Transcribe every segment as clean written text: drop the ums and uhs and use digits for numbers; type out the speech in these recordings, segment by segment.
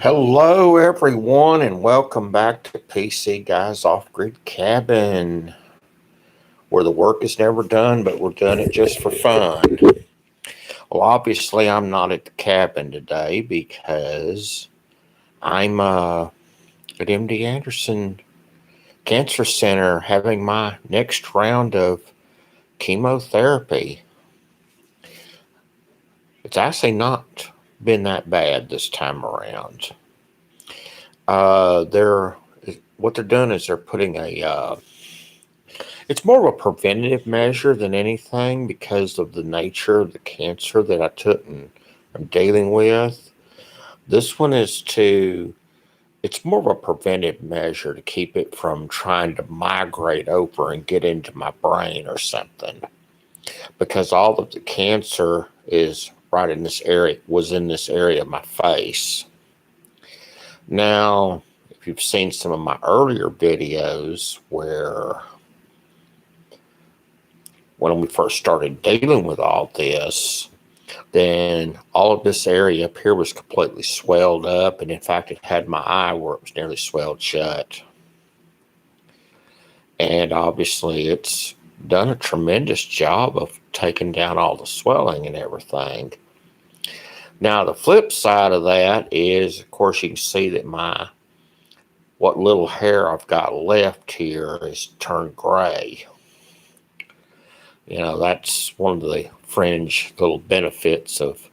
Hello, everyone, and welcome back to PC Guys Off-Grid-Cabin, where the work is never done, but we're doing it just for fun. Well, obviously, I'm not at the cabin today because I'm at MD Anderson Cancer Center having my next round of chemotherapy. It's actually not been that bad this time around. They're what they're doing is they're putting a it's more of a preventative measure than anything because of the nature of the cancer that I took and I'm dealing with. This one is it's more of a preventive measure to keep it from trying to migrate over and get into my brain or something. Because all of the cancer is right in this area, was in this area of my face. Now, if you've seen some of my earlier videos where when we first started dealing with all this, then all of this area up here was completely swelled up. And in fact, it had my eye where it was nearly swelled shut. And obviously, it's done a tremendous job of taking down all the swelling and everything. Now, the flip side of that is, of course, you can see that what little hair I've got left here is turned gray. That's one of the fringe little benefits of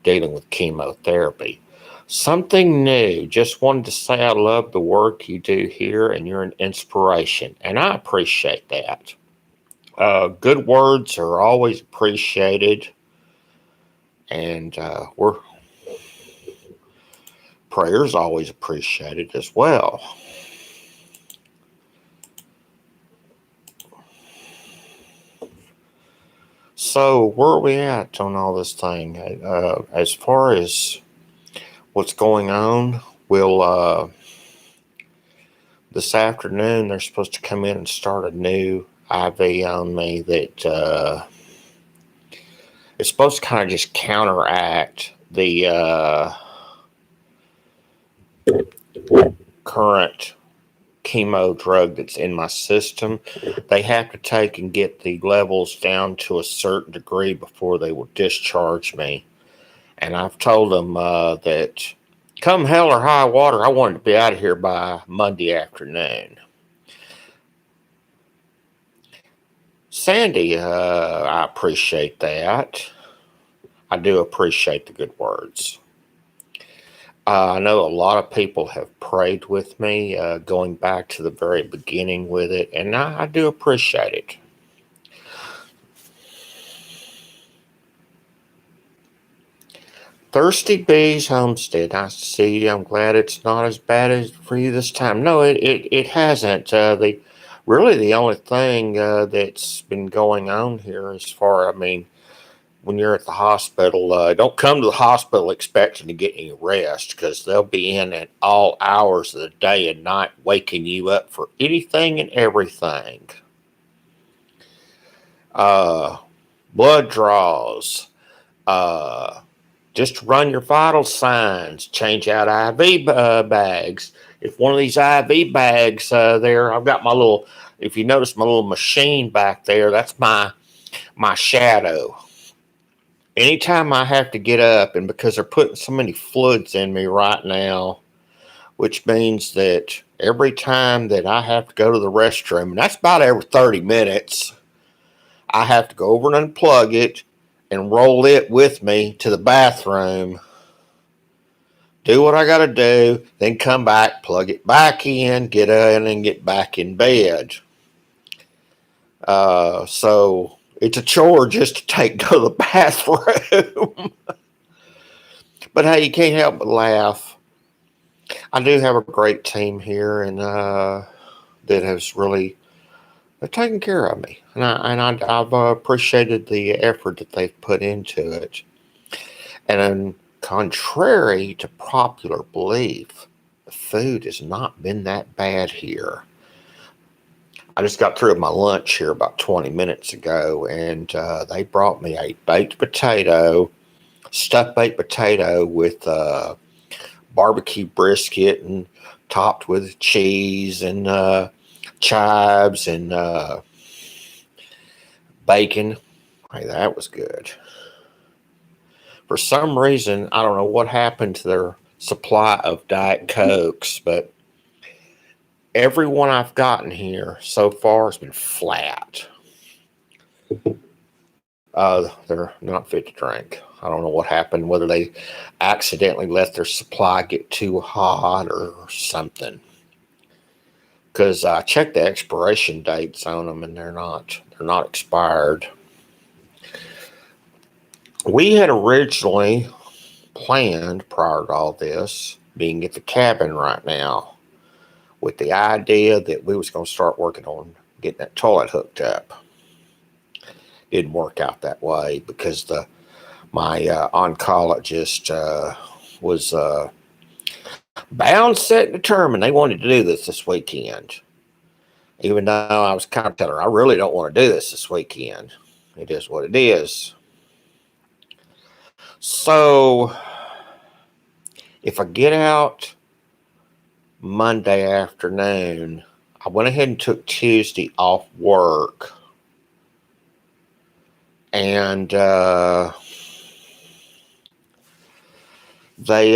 dealing with chemotherapy. Something new. Just wanted to say I love the work you do here, and you're an inspiration, and I appreciate that. Good words are always appreciated, and prayers always appreciated as well. So where are we at on all this thing? As far as what's going on, this afternoon they're supposed to come in and start a new IV on me that it's supposed to kind of just counteract the current chemo drug that's in my system. They have to take and get the levels down to a certain degree before they will discharge me. And I've told them that come hell or high water, I wanted to be out of here by Monday afternoon. Sandy, I appreciate that. I do appreciate the good words. I know a lot of people have prayed with me going back to the very beginning with it, and I do appreciate it. Thirsty Bees Homestead, nice to see you. I'm glad it's not as bad as for you this time. No, it hasn't. Really the only thing that's been going on here when you're at the hospital, don't come to the hospital expecting to get any rest because they'll be in at all hours of the day and night waking you up for anything and everything. Blood draws, just run your vital signs, change out IV bags. If one of these IV bags there, I've got if you notice my little machine back there, that's my shadow. Anytime I have to get up, and because they're putting so many fluids in me right now, which means that every time that I have to go to the restroom, and that's about every 30 minutes, I have to go over and unplug it and roll it with me to the bathroom, do what I got to do, then come back, plug it back in, get in, and get back in bed. So it's a chore just to go to the bathroom. But hey, you can't help but laugh. I do have a great team here, and that has really taken care of me, and I've appreciated the effort that they've put into it. And contrary to popular belief, the food has not been that bad here. I just got through with my lunch here about 20 minutes ago, and they brought me a stuffed baked potato with barbecue brisket and topped with cheese and chives and bacon. Hey, that was good. For some reason, I don't know what happened to their supply of Diet Cokes, but every one I've gotten here so far has been flat. They're not fit to drink. I don't know what happened, whether they accidentally let their supply get too hot or something. Because I checked the expiration dates on them, and they're not expired. We had originally planned, prior to all this, being at the cabin right now, with the idea that we was going to start working on getting that toilet hooked up. Didn't work out that way because my oncologist was bound, set, and determined they wanted to do this weekend. Even though I was kind of telling her, I really don't want to do this weekend. It is what it is. So, if I get out Monday afternoon, I went ahead and took Tuesday off work. And they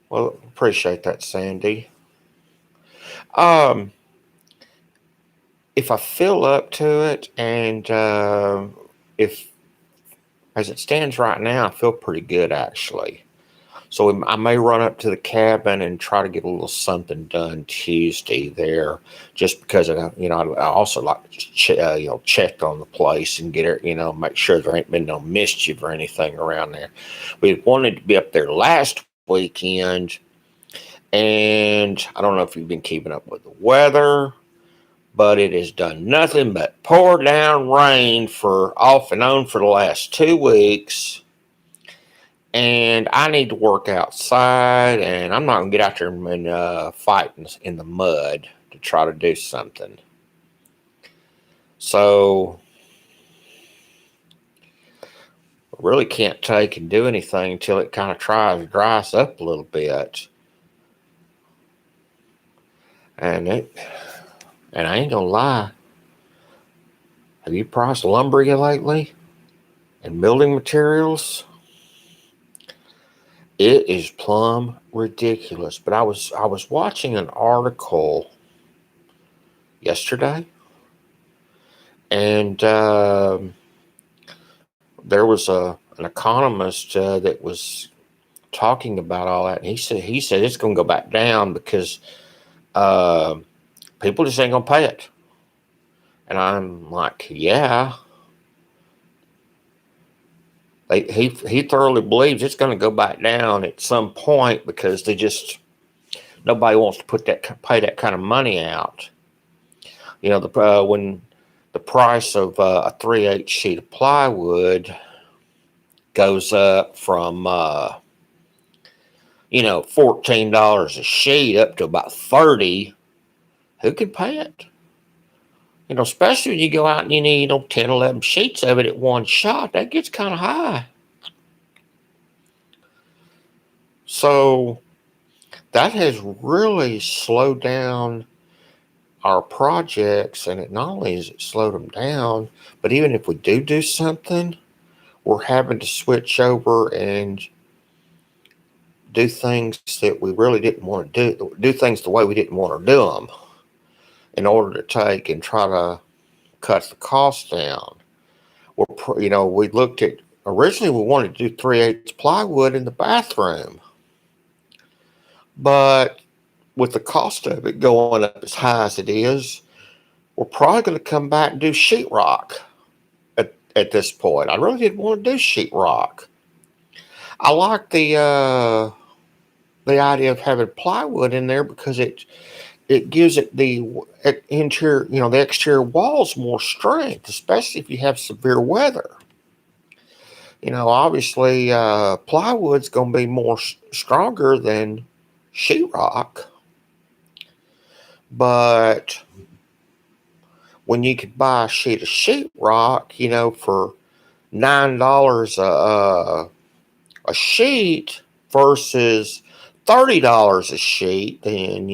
well, appreciate that, Sandy. If I feel up to it, and if, as it stands right now, I feel pretty good actually. So I may run up to the cabin and try to get a little something done Tuesday there, just because I also like to just check on the place and get it, make sure there ain't been no mischief or anything around there. We wanted to be up there last weekend, and I don't know if you've been keeping up with the weather, but it has done nothing but pour down rain for off and on for the last 2 weeks. And I need to work outside, and I'm not going to get out there and fight in the mud to try to do something. So, I really can't take and do anything until it kind of dries up a little bit. And I ain't going to lie. Have you priced lumber lately? And building materials? It is plumb ridiculous. But I was watching an article yesterday, and there was an economist that was talking about all that, and he said it's going to go back down because people just ain't going to pay it. And I'm like, yeah. He thoroughly believes it's going to go back down at some point because nobody wants to pay that kind of money out. When the price of a 3/8 sheet of plywood goes up from $14 a sheet up to about $30, who can pay it? Especially when you go out and you need 10, 11 sheets of it at one shot, that gets kind of high. So that has really slowed down our projects, and it not only has it slowed them down, but even if we do something, we're having to switch over and do things that we really didn't want to do things the way we didn't want to do them, in order to take and try to cut the cost down. We looked at, originally we wanted to do 3/8 plywood in the bathroom, but with the cost of it going up as high as it is, we're probably going to come back and do sheetrock at this point. I really didn't want to do sheetrock. I like the idea of having plywood in there because it gives it the interior, the exterior walls more strength, especially if you have severe weather. Obviously, plywood's going to be more stronger than sheetrock, but when you could buy a sheet of sheetrock, for $9 a sheet versus $30 a sheet, then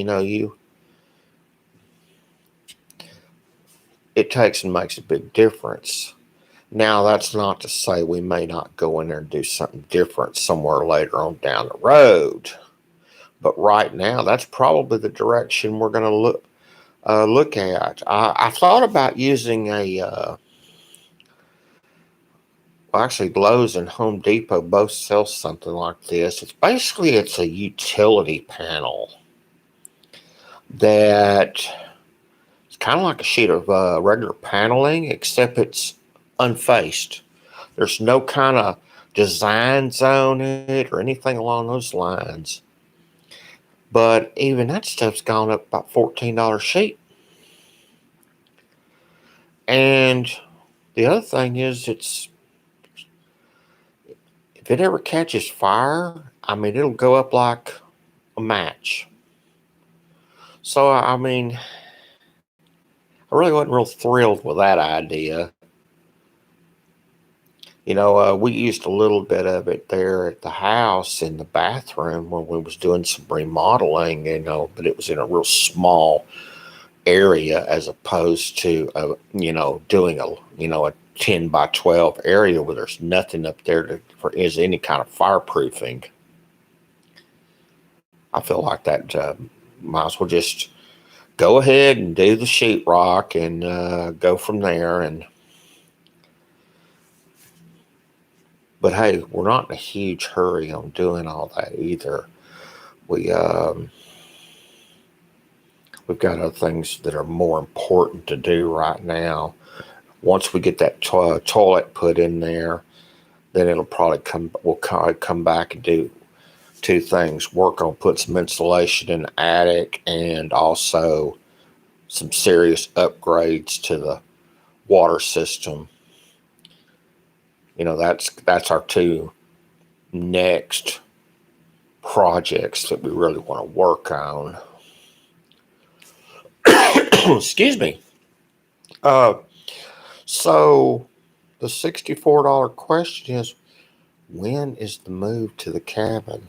it takes and makes a big difference. Now, that's not to say we may not go in there and do something different somewhere later on down the road, but right now, that's probably the direction we're going to look at. I thought about using actually, Lowe's and Home Depot both sell something like this. It's a utility panel that it's kind of like a sheet of regular paneling, except it's unfaced. There's no kind of designs on it or anything along those lines. But even that stuff's gone up about $14 a sheet. And the other thing is, if it ever catches fire, it'll go up like a match. So, I really wasn't real thrilled with that idea. We used a little bit of it there at the house in the bathroom when we was doing some remodeling, but it was in a real small area as opposed to, doing a 10 by 12 area where there's nothing up there for any kind of fireproofing. I feel like that might as well just go ahead and do the sheetrock and go from there. But hey, we're not in a huge hurry on doing all that either. We've got other things that are more important to do right now. Once we get that toilet put in there, then we'll come back and do two things: work on putting some insulation in the attic, and also some serious upgrades to the water system. That's our two next projects that we really want to work on. Excuse me. So the $64 question is, when is the move to the cabin?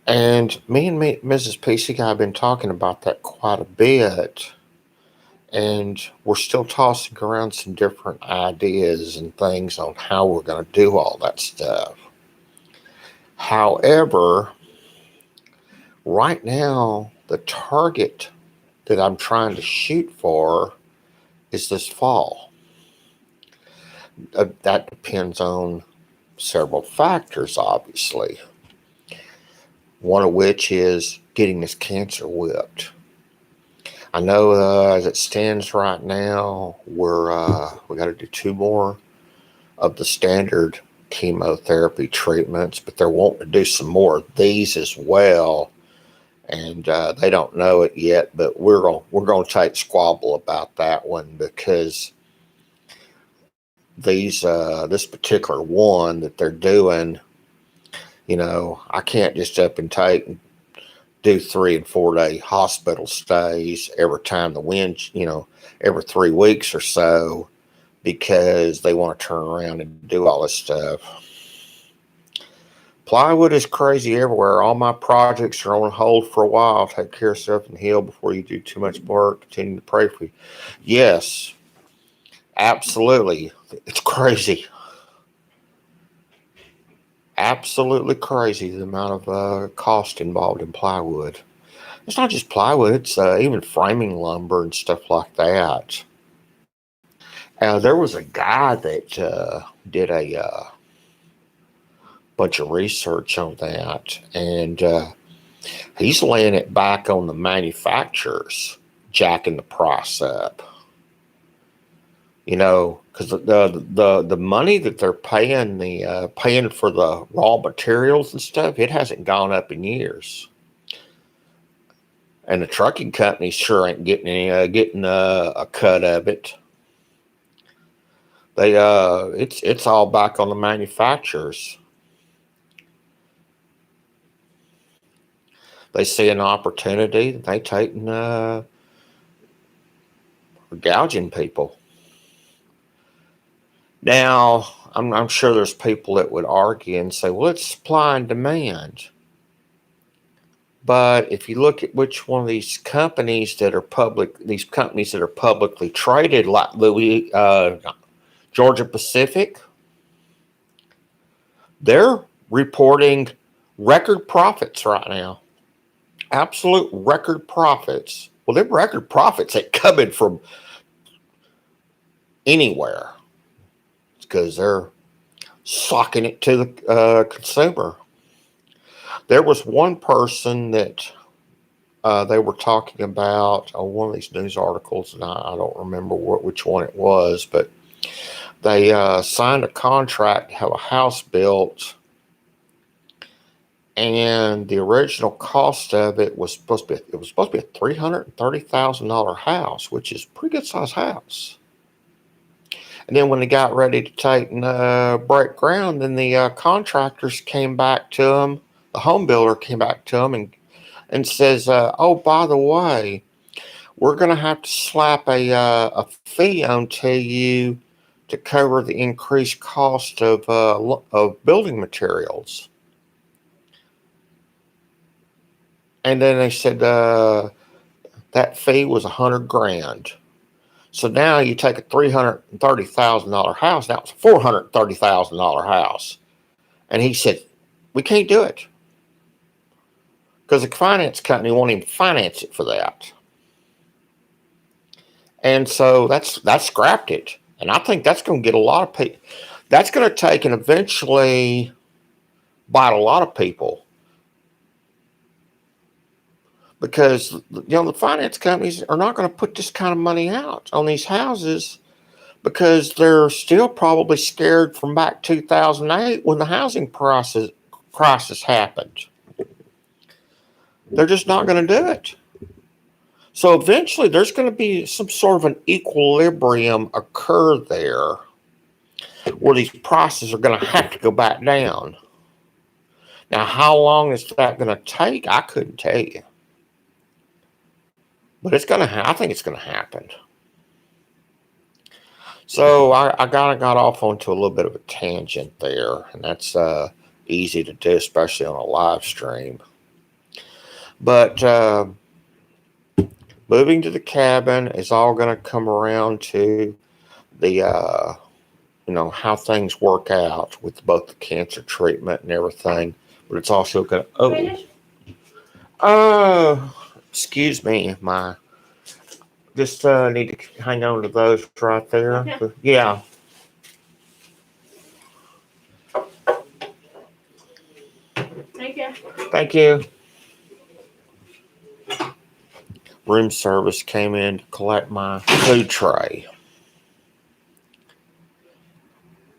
And me and Mrs. PC Guy have been talking about that quite a bit. And we're still tossing around some different ideas and things on how we're going to do all that stuff. However, right now, the target that I'm trying to shoot for is this fall. That depends on several factors, obviously. One of which is getting this cancer whipped. I know as it stands right now, we got to do 2 more of the standard chemotherapy treatments, but they're wanting to do some more of these as well, and they don't know it yet. But we're going to take squabble about that one, because this particular one that they're doing, I can't just up and do 3 and 4 day hospital stays every time the wind, every 3 weeks or so, because they want to turn around and do all this stuff. Plywood is crazy everywhere. All my projects are on hold for a while. Take care of yourself and heal before you do too much work. Continue to pray for you. Yes, absolutely. It's crazy. Absolutely crazy, the amount of cost involved in plywood. It's not just plywood, it's even framing lumber and stuff like that. There was a guy that did a bunch of research on that, and he's laying it back on the manufacturers, jacking the price up. Because the money that they're paying for the raw materials and stuff, it hasn't gone up in years. And the trucking companies sure ain't getting a cut of it. It's all back on the manufacturers. They see an opportunity, they take and are gouging people. Now, I'm sure there's people that would argue and say, well, it's supply and demand. But if you look at which one of these companies that are publicly traded, like Georgia Pacific, they're reporting record profits right now. Absolute record profits. Well, they're record profits ain't coming from anywhere. It's because they're socking it to the consumer. There was one person that they were talking about on one of these news articles, and I don't remember which one it was, but they signed a contract to have a house built, and the original cost of it was supposed to be a $330,000 house, which is a pretty good sized house. And then when they got ready to take and break ground, then the contractors came back to them. The home builder came back to them and says, "Oh, by the way, we're going to have to slap a fee onto you to cover the increased cost of building materials." And then they said that fee was $100,000. So now you take a $330,000 house. Now it's a $430,000 house. And he said, we can't do it, because the finance company won't even finance it for that. And so that's scrapped it. And I think that's going to get a lot of people. That's going to take and eventually bite a lot of people. Because, the finance companies are not going to put this kind of money out on these houses, because they're still probably scared from back 2008 when the housing crisis happened. They're just not going to do it. So eventually there's going to be some sort of an equilibrium occur there where these prices are going to have to go back down. Now, how long is that going to take? I couldn't tell you. But it's going to. I think it's going to happen. So I got off onto a little bit of a tangent there, and that's easy to do, especially on a live stream. But moving to the cabin is all going to come around to the how things work out with both the cancer treatment and everything. But it's also going to excuse me, just need to hang on to those right there. Okay. Yeah. Thank you. Thank you. Room service came in to collect my food tray.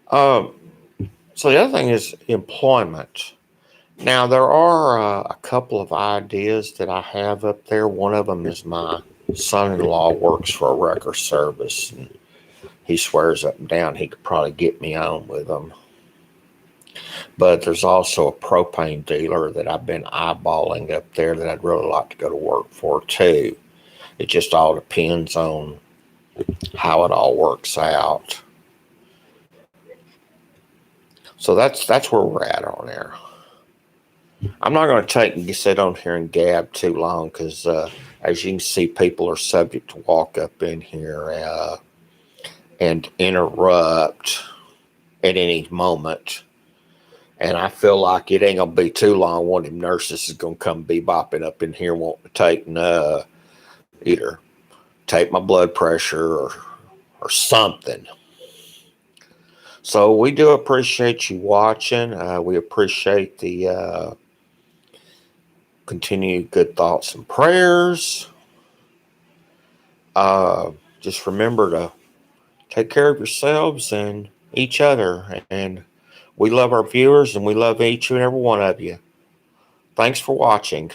So the other thing is employment. Now, there are a couple of ideas that I have up there. One of them is my son-in-law works for a wrecker service, and he swears up and down he could probably get me on with them. But there's also a propane dealer that I've been eyeballing up there that I'd really like to go to work for too. It just all depends on how it all works out. So that's where we're at on there. I'm not going to sit on here and gab too long, because as you can see, people are subject to walk up in here and interrupt at any moment. And I feel like it ain't going to be too long. One of them nurses is going to come bebopping up in here wanting to take either take my blood pressure or something. So we do appreciate you watching. We appreciate the continued good thoughts and prayers. Just remember to take care of yourselves and each other. And we love our viewers, and we love each and every one of you. Thanks for watching.